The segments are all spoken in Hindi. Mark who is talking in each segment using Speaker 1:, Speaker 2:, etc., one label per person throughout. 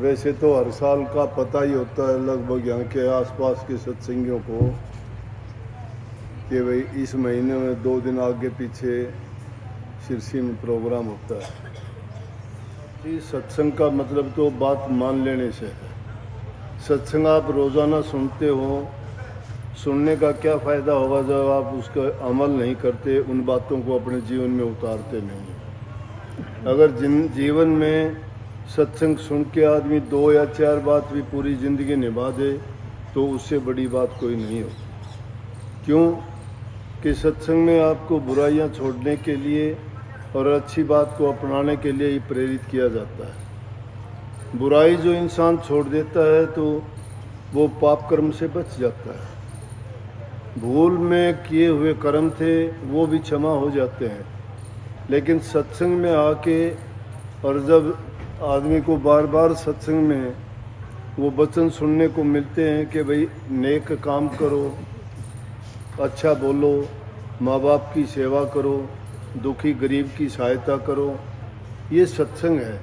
Speaker 1: वैसे तो हर साल का पता ही होता है लगभग यहाँ के आसपास के सत्संगियों को कि भाई इस महीने में 2 दिन आगे पीछे शिरसी में प्रोग्राम होता है। कि सत्संग का मतलब तो बात मान लेने से है। सत्संग आप रोज़ाना सुनते हो, सुनने का क्या फ़ायदा होगा जब आप उसका अमल नहीं करते, उन बातों को अपने जीवन में उतारते नहीं। अगर जीवन में सत्संग सुन के आदमी 2 या 4 बात भी पूरी ज़िंदगी निभा दे तो उससे बड़ी बात कोई नहीं होती। क्यों कि सत्संग में आपको बुराइयां छोड़ने के लिए और अच्छी बात को अपनाने के लिए ही प्रेरित किया जाता है। बुराई जो इंसान छोड़ देता है तो वो पाप कर्म से बच जाता है। भूल में किए हुए कर्म थे वो भी क्षमा हो जाते हैं। लेकिन सत्संग में आके और जब आदमी को बार बार सत्संग में वो वचन सुनने को मिलते हैं कि भाई नेक काम करो, अच्छा बोलो, माँ बाप की सेवा करो, दुखी गरीब की सहायता करो, ये सत्संग है।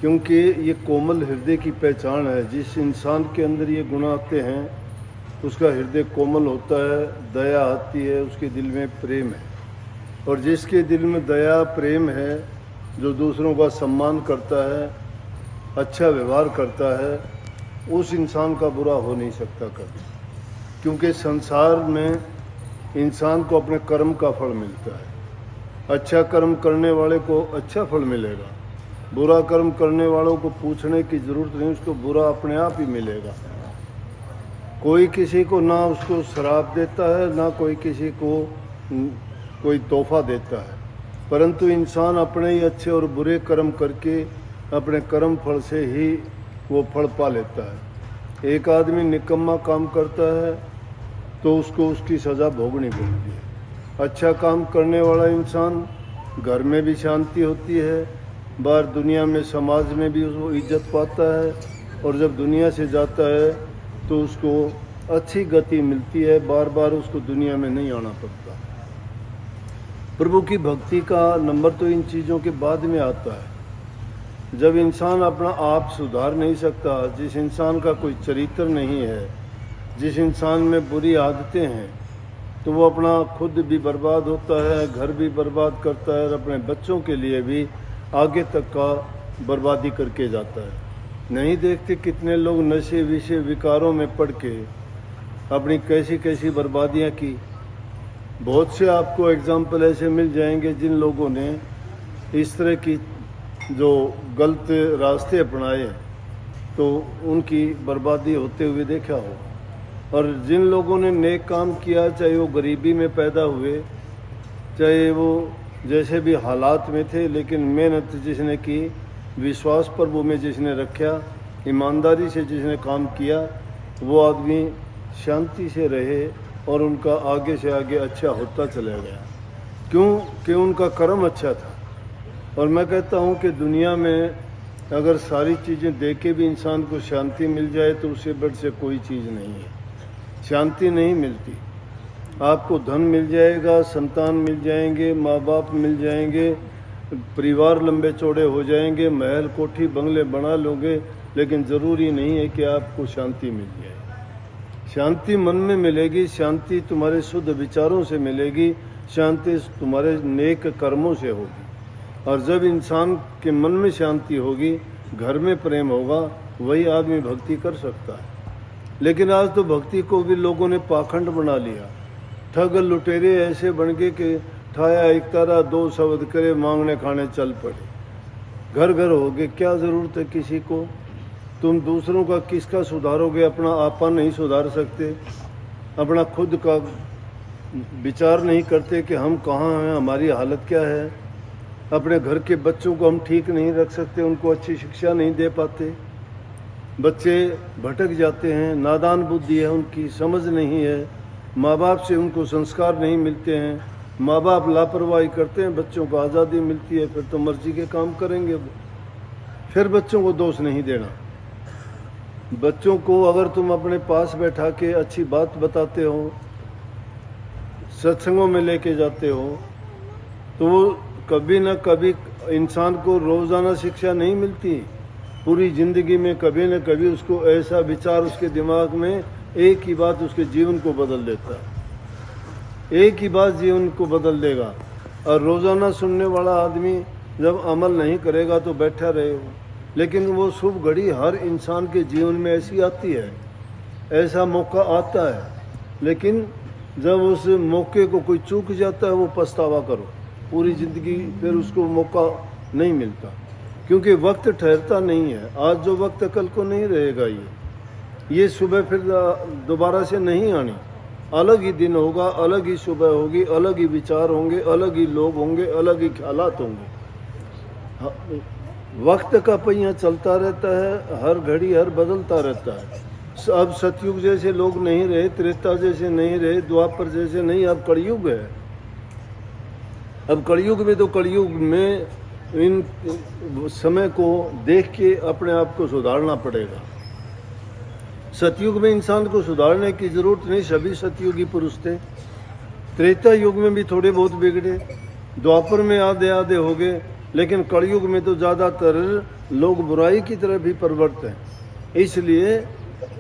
Speaker 1: क्योंकि ये कोमल हृदय की पहचान है। जिस इंसान के अंदर ये गुण आते हैं उसका हृदय कोमल होता है, दया आती है, उसके दिल में प्रेम है। और जिसके दिल में दया प्रेम है, जो दूसरों का सम्मान करता है, अच्छा व्यवहार करता है, उस इंसान का बुरा हो नहीं सकता कभी। क्योंकि संसार में इंसान को अपने कर्म का फल मिलता है। अच्छा कर्म करने वाले को अच्छा फल मिलेगा, बुरा कर्म करने वालों को पूछने की ज़रूरत नहीं, उसको बुरा अपने आप ही मिलेगा। कोई किसी को ना उसको शराब देता है, ना कोई किसी को कोई तोहफा देता है, परंतु इंसान अपने ही अच्छे और बुरे कर्म करके अपने कर्म फल से ही वो फल पा लेता है। एक आदमी निकम्मा काम करता है तो उसको उसकी सज़ा भोगनी पड़ती है। अच्छा काम करने वाला इंसान घर में भी शांति होती है, बाहर दुनिया में समाज में भी उसको इज्जत पाता है, और जब दुनिया से जाता है तो उसको अच्छी गति मिलती है, बार बार उसको दुनिया में नहीं आना पड़ता। प्रभु की भक्ति का नंबर तो इन चीज़ों के बाद में आता है। जब इंसान अपना आप सुधार नहीं सकता, जिस इंसान का कोई चरित्र नहीं है, जिस इंसान में बुरी आदतें हैं, तो वो अपना खुद भी बर्बाद होता है, घर भी बर्बाद करता है, और अपने बच्चों के लिए भी आगे तक का बर्बादी करके जाता है। नहीं देखते कितने लोग नशे विषय विकारों में पड़ के अपनी कैसी कैसी बर्बादियां की। बहुत से आपको एग्जाम्पल ऐसे मिल जाएंगे जिन लोगों ने इस तरह की जो गलत रास्ते अपनाए तो उनकी बर्बादी होते हुए देखा हो। और जिन लोगों ने नेक काम किया, चाहे वो गरीबी में पैदा हुए, चाहे वो जैसे भी हालात में थे, लेकिन मेहनत जिसने की, विश्वास प्रभु में जिसने रखा, ईमानदारी से जिसने काम किया, वो आदमी शांति से रहे और उनका आगे से आगे अच्छा होता चला गया। क्यों कि उनका कर्म अच्छा था। और मैं कहता हूँ कि दुनिया में अगर सारी चीज़ें दे के भी इंसान को शांति मिल जाए तो उससे बढ़ से कोई चीज़ नहीं है। शांति नहीं मिलती। आपको धन मिल जाएगा, संतान मिल जाएंगे, माँ बाप मिल जाएंगे, परिवार लंबे चौड़े हो जाएंगे, महल कोठी बंगले बना लोगे, लेकिन ज़रूरी नहीं है कि आपको शांति मिल जाए। शांति मन में मिलेगी, शांति तुम्हारे शुद्ध विचारों से मिलेगी, शांति तुम्हारे नेक कर्मों से होगी। और जब इंसान के मन में शांति होगी, घर में प्रेम होगा, वही आदमी भक्ति कर सकता है। लेकिन आज तो भक्ति को भी लोगों ने पाखंड बना लिया। ठग लुटेरे ऐसे बन गए कि ठाया एक तारा 2 शब्द करे, मांगने खाने चल पड़े। घर घर हो गए। क्या ज़रूरत है किसी को? तुम दूसरों का किसका सुधारोगे? अपना आपा नहीं सुधार सकते, अपना खुद का विचार नहीं करते कि हम कहाँ हैं, हमारी हालत क्या है। अपने घर के बच्चों को हम ठीक नहीं रख सकते, उनको अच्छी शिक्षा नहीं दे पाते। बच्चे भटक जाते हैं, नादान बुद्धि है उनकी, समझ नहीं है, माँ बाप से उनको संस्कार नहीं मिलते हैं, माँ बाप लापरवाही करते हैं, बच्चों को आज़ादी मिलती है, फिर तो मर्जी के काम करेंगे। फिर बच्चों को दोष नहीं देना। बच्चों को अगर तुम अपने पास बैठा के अच्छी बात बताते हो, सत्संगों में लेके जाते हो, तो कभी न कभी इंसान को रोज़ाना शिक्षा नहीं मिलती। पूरी ज़िंदगी में कभी न कभी उसको ऐसा विचार उसके दिमाग में, एक ही बात उसके जीवन को बदल देता है। एक ही बात जीवन को बदल देगा। और रोज़ाना सुनने वाला आदमी जब अमल नहीं करेगा तो बैठा रहे। लेकिन वो शुभ घड़ी हर इंसान के जीवन में ऐसी आती है, ऐसा मौका आता है, लेकिन जब उस मौके को कोई चूक जाता है वो पछतावा करो। पूरी ज़िंदगी फिर उसको मौका नहीं मिलता, क्योंकि वक्त ठहरता नहीं है। आज जो वक्त है कल को नहीं रहेगा। ये सुबह फिर दोबारा से नहीं आनी। अलग ही दिन होगा, अलग ही सुबह होगी, अलग ही विचार होंगे, अलग ही लोग होंगे, अलग ही ख्यालात होंगे। वक्त का पहिया चलता रहता है, हर घड़ी हर बदलता रहता है। अब सतयुग जैसे लोग नहीं रहे, त्रेता जैसे नहीं रहे, द्वापर जैसे नहीं, अब कलयुग है। अब कलयुग में तो कलयुग में इन समय को देख के अपने आप को सुधारना पड़ेगा। सतयुग में इंसान को सुधारने की जरूरत नहीं, सभी सतयुगी पुरुष थे। त्रेता युग में भी थोड़े बहुत बिगड़े, द्वापर में आधे आधे हो गए, लेकिन कलयुग में तो ज़्यादातर लोग बुराई की तरफ भी प्रवृत्त हैं। इसलिए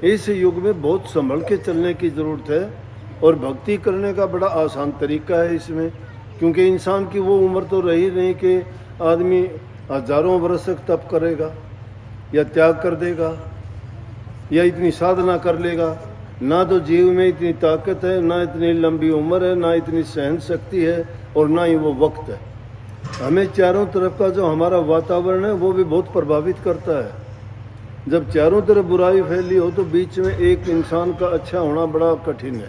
Speaker 1: इस युग में बहुत संभल के चलने की ज़रूरत है। और भक्ति करने का बड़ा आसान तरीका है इसमें, क्योंकि इंसान की वो उम्र तो रही नहीं कि आदमी हजारों वर्ष तक तप करेगा या त्याग कर देगा या इतनी साधना कर लेगा। ना तो जीव में इतनी ताकत है, ना इतनी लंबी उम्र है, ना इतनी सहन शक्ति है, और ना ही वो वक्त है। हमें चारों तरफ का जो हमारा वातावरण है वो भी बहुत प्रभावित करता है। जब चारों तरफ बुराई फैली हो तो बीच में एक इंसान का अच्छा होना बड़ा कठिन है।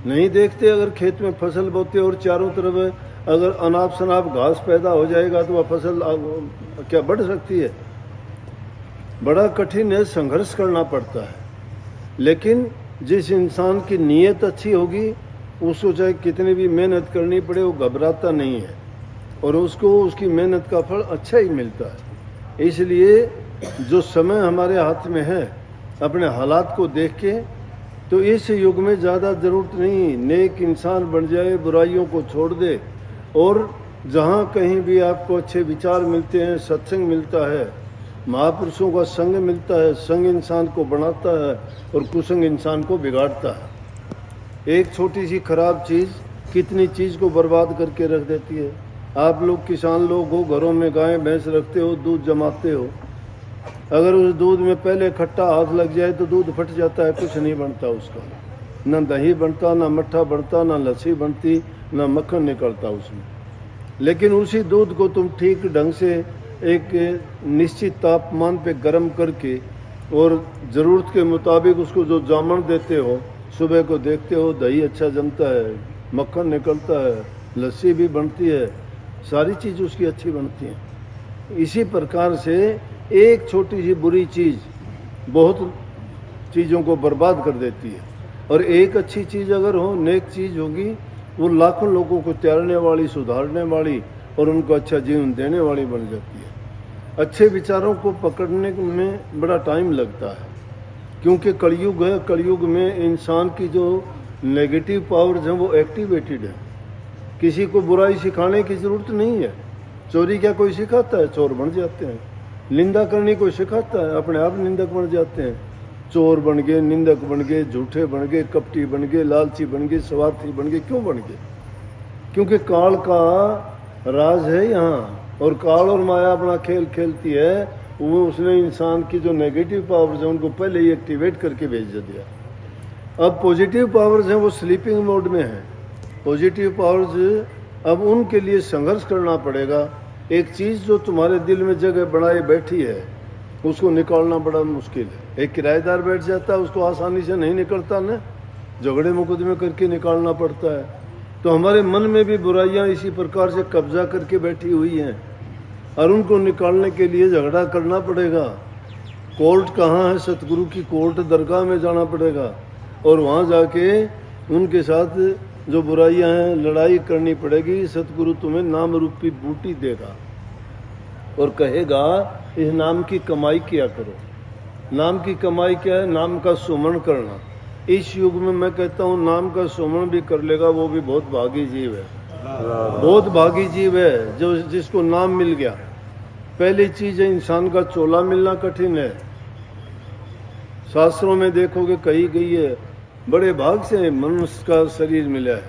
Speaker 1: नहीं देखते, अगर खेत में फसल बोते और चारों तरफ अगर अनाप शनाप घास पैदा हो जाएगा तो वह फसल क्या बढ़ सकती है? बड़ा कठिन है, संघर्ष करना पड़ता है। लेकिन जिस इंसान की नीयत अच्छी होगी उसको चाहे कितनी भी मेहनत करनी पड़े वो घबराता नहीं है, और उसको उसकी मेहनत का फल अच्छा ही मिलता है। इसलिए जो समय हमारे हाथ में है, अपने हालात को देख के, तो इस युग में ज़्यादा ज़रूरत नहीं, नेक इंसान बन जाए, बुराइयों को छोड़ दे, और जहाँ कहीं भी आपको अच्छे विचार मिलते हैं, सत्संग मिलता है, महापुरुषों का संग मिलता है, संग इंसान को बनाता है और कुसंग इंसान को बिगाड़ता है। एक छोटी सी खराब चीज़ कितनी चीज़ को बर्बाद करके रख देती है। आप लोग किसान लोग हो, घरों में गाय भैंस रखते हो, दूध जमाते हो, अगर उस दूध में पहले खट्टा हाथ लग जाए तो दूध फट जाता है, कुछ नहीं बनता उसका। ना दही बनता, ना मट्ठा बनता, ना लस्सी बनती, ना मक्खन निकलता उसमें। लेकिन उसी दूध को तुम ठीक ढंग से एक निश्चित तापमान पे गर्म करके और ज़रूरत के मुताबिक उसको जो जामन देते हो, सुबह को देखते हो दही अच्छा जमता है, मक्खन निकलता है, लस्सी भी बनती है, सारी चीज़ उसकी अच्छी बनती है। इसी प्रकार से एक छोटी सी बुरी चीज़ बहुत चीज़ों को बर्बाद कर देती है, और एक अच्छी चीज़ अगर हो, नेक चीज़ होगी, वो लाखों लोगों को त्यारने वाली, सुधारने वाली और उनको अच्छा जीवन देने वाली बन जाती है। अच्छे विचारों को पकड़ने में बड़ा टाइम लगता है, क्योंकि कलयुग है। कलयुग में इंसान की जो नेगेटिव पावर्स हैं वो एक्टिवेटेड है। किसी को बुराई सिखाने की ज़रूरत नहीं है। चोरी क्या कोई सिखाता है? चोर बन जाते हैं। निंदा करनी कोई सिखाता है? अपने आप निंदक बन जाते हैं। चोर बन गए, निंदक बन गए, झूठे बन गए, कपटी बन गए, लालची बन गए, स्वार्थी बन गए। क्यों बन गए? क्योंकि काल का राज है यहाँ, और काल और माया अपना खेल खेलती है। वो उसने इंसान की जो नेगेटिव पावर्स हैं उनको पहले ही एक्टिवेट करके भेज दिया। अब पॉजिटिव पावर्स हैं वो स्लीपिंग मोड में हैं। पॉजिटिव पावर्स अब उनके लिए संघर्ष करना पड़ेगा। एक चीज़ जो तुम्हारे दिल में जगह बनाए बैठी है उसको निकालना बड़ा मुश्किल है। एक किराएदार बैठ जाता है, उसको आसानी से नहीं निकलता ना, झगड़े मुकदमे करके निकालना पड़ता है। तो हमारे मन में भी बुराइयां इसी प्रकार से कब्जा करके बैठी हुई हैं, और उनको निकालने के लिए झगड़ा करना पड़ेगा। कोर्ट कहाँ है? सतगुरु की कोर्ट दरगाह में जाना पड़ेगा, और वहाँ जाके उनके साथ जो बुराइयां हैं लड़ाई करनी पड़ेगी। सतगुरु तुम्हें नाम रूपी बूटी देगा और कहेगा इस नाम की कमाई किया करो। नाम की कमाई क्या है? नाम का सुमन करना। इस युग में मैं कहता हूँ नाम का सुमन भी कर लेगा वो भी बहुत भागी जीव है। बहुत भागी जीव है जो जिसको नाम मिल गया। पहली चीज है इंसान का चोला मिलना कठिन है। शास्त्रों में देखोगे कही गई है बड़े भाग से मनुष्य का शरीर मिला है,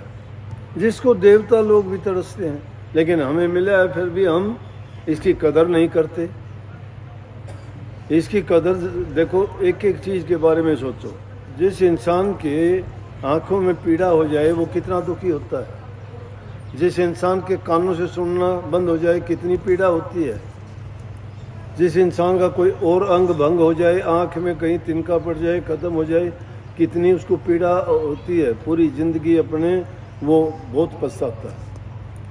Speaker 1: जिसको देवता लोग भी तरसते हैं, लेकिन हमें मिला है, फिर भी हम इसकी कदर नहीं करते। इसकी कदर देखो, एक एक चीज के बारे में सोचो। जिस इंसान के आंखों में पीड़ा हो जाए वो कितना दुखी होता है। जिस इंसान के कानों से सुनना बंद हो जाए कितनी पीड़ा होती है। जिस इंसान का कोई और अंग भंग हो जाए, आंख में कहीं तिनका पड़ जाए, खत्म हो जाए, कितनी उसको पीड़ा होती है। पूरी जिंदगी अपने वो बहुत पछताता है।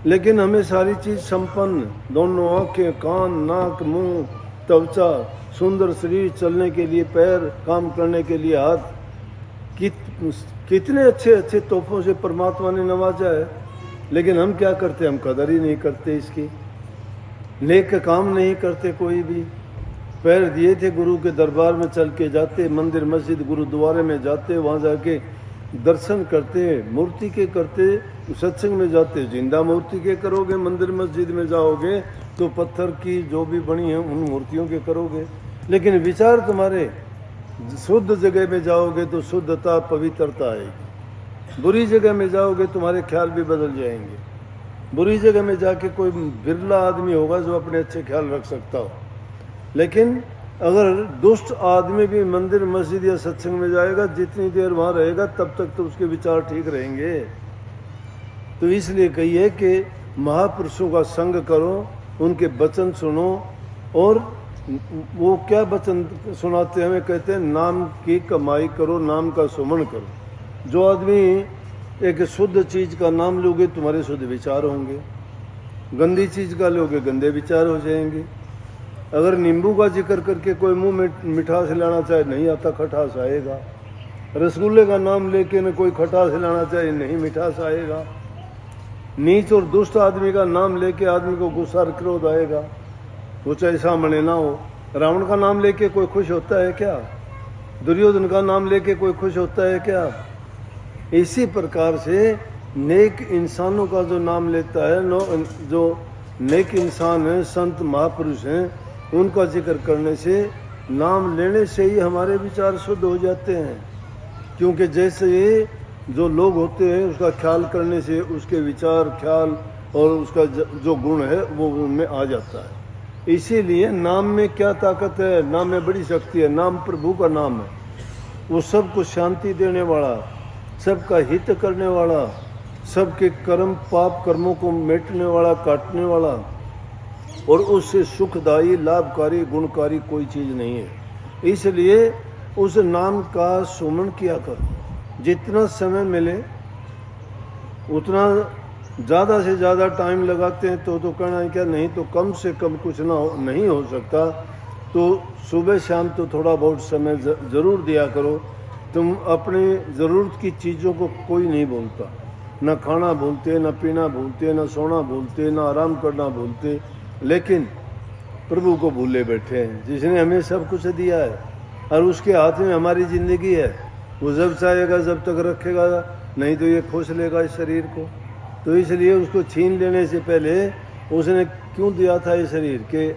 Speaker 1: लेकिन हमें सारी चीज संपन्न, दोनों आंखें, कान, नाक, मुंह, त्वचा, सुंदर शरीर, चलने के लिए पैर, काम करने के लिए हाथ, कितने अच्छे अच्छे तोहफों से परमात्मा ने नवाजा है। लेकिन हम क्या करते, हम कदर ही नहीं करते इसकी। नेक काम नहीं करते कोई भी। पैर दिए थे गुरु के दरबार में चल के जाते, मंदिर मस्जिद गुरुद्वारे में जाते, वहाँ जाके दर्शन करते, मूर्ति के करते, सत्संग में जाते। जिंदा मूर्ति के करोगे, मंदिर मस्जिद में जाओगे तो पत्थर की जो भी बनी है उन मूर्तियों के करोगे। लेकिन विचार तुम्हारे शुद्ध जगह में जाओगे तो शुद्धता, पवित्रता आएगी। बुरी जगह में जाओगे तुम्हारे ख्याल भी बदल जाएंगे। बुरी जगह में जाके कोई बिरला आदमी होगा जो अपने अच्छे ख्याल रख सकता हो। लेकिन अगर दुष्ट आदमी भी मंदिर मस्जिद या सत्संग में जाएगा, जितनी देर वहाँ रहेगा तब तक तो उसके विचार ठीक रहेंगे। तो इसलिए कहिए कि महापुरुषों का संग करो, उनके वचन सुनो। और वो क्या वचन सुनाते हैं हमें, कहते हैं नाम की कमाई करो, नाम का सुमन करो। जो आदमी एक शुद्ध चीज का नाम लोगे तुम्हारे शुद्ध विचार होंगे, गंदी चीज का लोगे गंदे विचार हो जाएंगे। अगर नींबू का जिक्र करके कोई मुंह में मिठास लाना चाहे, नहीं आता, खटास आएगा। रसगुल्ले का नाम लेके न कोई खटास लाना चाहे, नहीं मिठास आएगा। नीच और दुष्ट आदमी का नाम लेके आदमी को गुस्सा और क्रोध आएगा, वो चाहे सामने ना हो। रावण का नाम लेके कोई खुश होता है क्या? दुर्योधन का नाम लेके कोई खुश होता है क्या? इसी प्रकार से नेक इंसानों का जो नाम लेता है, जो नेक इंसान हैं, संत महापुरुष हैं, उनका जिक्र करने से, नाम लेने से ही हमारे विचार शुद्ध हो जाते हैं। क्योंकि जैसे ये जो लोग होते हैं उसका ख्याल करने से उसके विचार, ख्याल और उसका जो गुण है वो उनमें आ जाता है। इसीलिए नाम में क्या ताकत है, नाम में बड़ी शक्ति है। नाम प्रभु का नाम है, वो सबको शांति देने वाला, सबका हित करने वाला, सबके कर्म पाप कर्मों को मिटने वाला, काटने वाला, और उससे सुखदायी, लाभकारी, गुणकारी कोई चीज़ नहीं है। इसलिए उस नाम का सुमन किया करो। जितना समय मिले उतना ज़्यादा से ज़्यादा टाइम लगाते हैं तो कहना है क्या, नहीं तो कम से कम कुछ ना हो, नहीं हो सकता तो सुबह शाम तो थोड़ा बहुत समय ज़रूर दिया करो। तुम अपनी ज़रूरत की चीज़ों को कोई नहीं भूलता, ना खाना भूलते, ना पीना भूलते, ना सोना भूलते, ना आराम करना भूलते, लेकिन प्रभु को भूले बैठे हैं जिसने हमें सब कुछ दिया है और उसके हाथ में हमारी ज़िंदगी है। वो जब चाहेगा जब तक रखेगा, नहीं तो ये खोस लेगा इस शरीर को। तो इसलिए उसको छीन लेने से पहले उसने क्यों दिया था ये शरीर, कि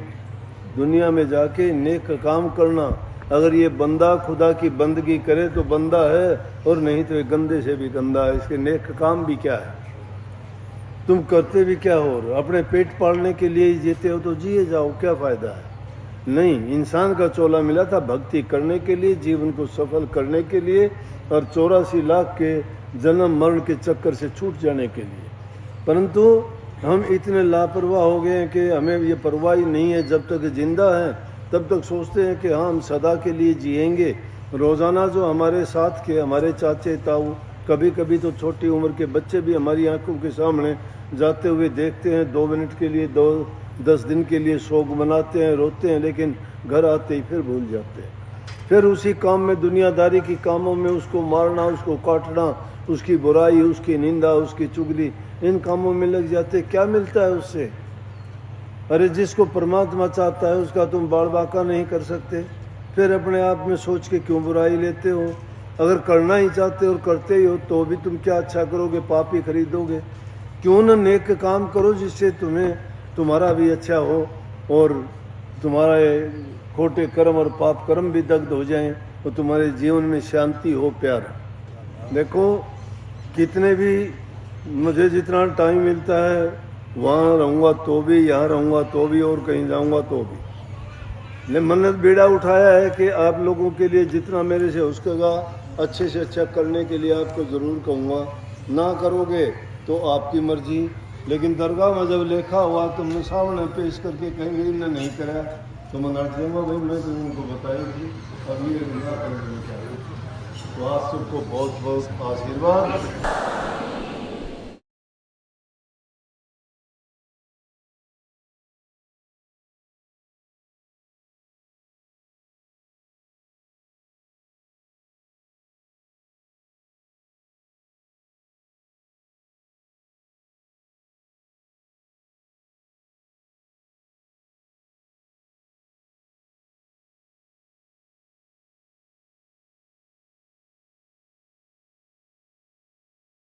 Speaker 1: दुनिया में जाके नेक काम करना। अगर ये बंदा खुदा की बंदगी करे तो बंदा है, और नहीं तो ये गंदे से भी गंदा है। इसके नेक काम भी क्या है, तुम करते भी क्या हो? अपने पेट पालने के लिए ही जीते हो तो जिए जाओ, क्या फ़ायदा है? नहीं, इंसान का चोला मिला था भक्ति करने के लिए, जीवन को सफल करने के लिए, और 84 लाख के जन्म मरण के चक्कर से छूट जाने के लिए। परंतु हम इतने लापरवाह हो गए हैं कि हमें ये परवाह ही नहीं है। जब तक जिंदा हैं तब तक सोचते हैं कि हाँ हम सदा के लिए जिएंगे। रोज़ाना जो हमारे साथ के हमारे चाचे ताऊ, कभी कभी तो छोटी उम्र के बच्चे भी हमारी आंखों के सामने जाते हुए देखते हैं। 2 मिनट के लिए, 10 दिन के लिए शोक मनाते हैं, रोते हैं, लेकिन घर आते ही फिर भूल जाते हैं। फिर उसी काम में, दुनियादारी की कामों में उसको मारना, उसको काटना, उसकी बुराई, उसकी निंदा, उसकी चुगली, इन कामों में लग जाते। क्या मिलता है उससे? अरे जिसको परमात्मा चाहता है उसका तुम बाल बाका नहीं कर सकते, फिर अपने आप में सोच के क्यों बुराई लेते हो? अगर करना ही चाहते और करते ही हो तो भी तुम क्या अच्छा करोगे, पाप ही खरीदोगे। क्यों न नेक काम करो जिससे तुम्हारा भी अच्छा हो और तुम्हारे खोटे कर्म और पाप कर्म भी दग्ध हो जाएं तो तुम्हारे जीवन में शांति हो, प्यार। देखो कितने भी मुझे जितना टाइम मिलता है वहाँ रहूँगा तो भी, यहाँ रहूँगा तो भी, और कहीं जाऊँगा तो भी ने मन्नत बेड़ा उठाया है कि आप लोगों के लिए जितना मेरे से हो सकेगा अच्छे से अच्छा करने के लिए आपको ज़रूर कहूँगा। ना करोगे तो आपकी मर्जी, लेकिन दरगाह में जब लिखा हुआ तुमने सामने पेश करके कहेंगे इन्हें नहीं करा तो मैं नट दूँगा भाई, मैं तो उनको बताई थी अभी ये दुनिया करने चाहिए। तो आप सबको बहुत बहुत आशीर्वाद।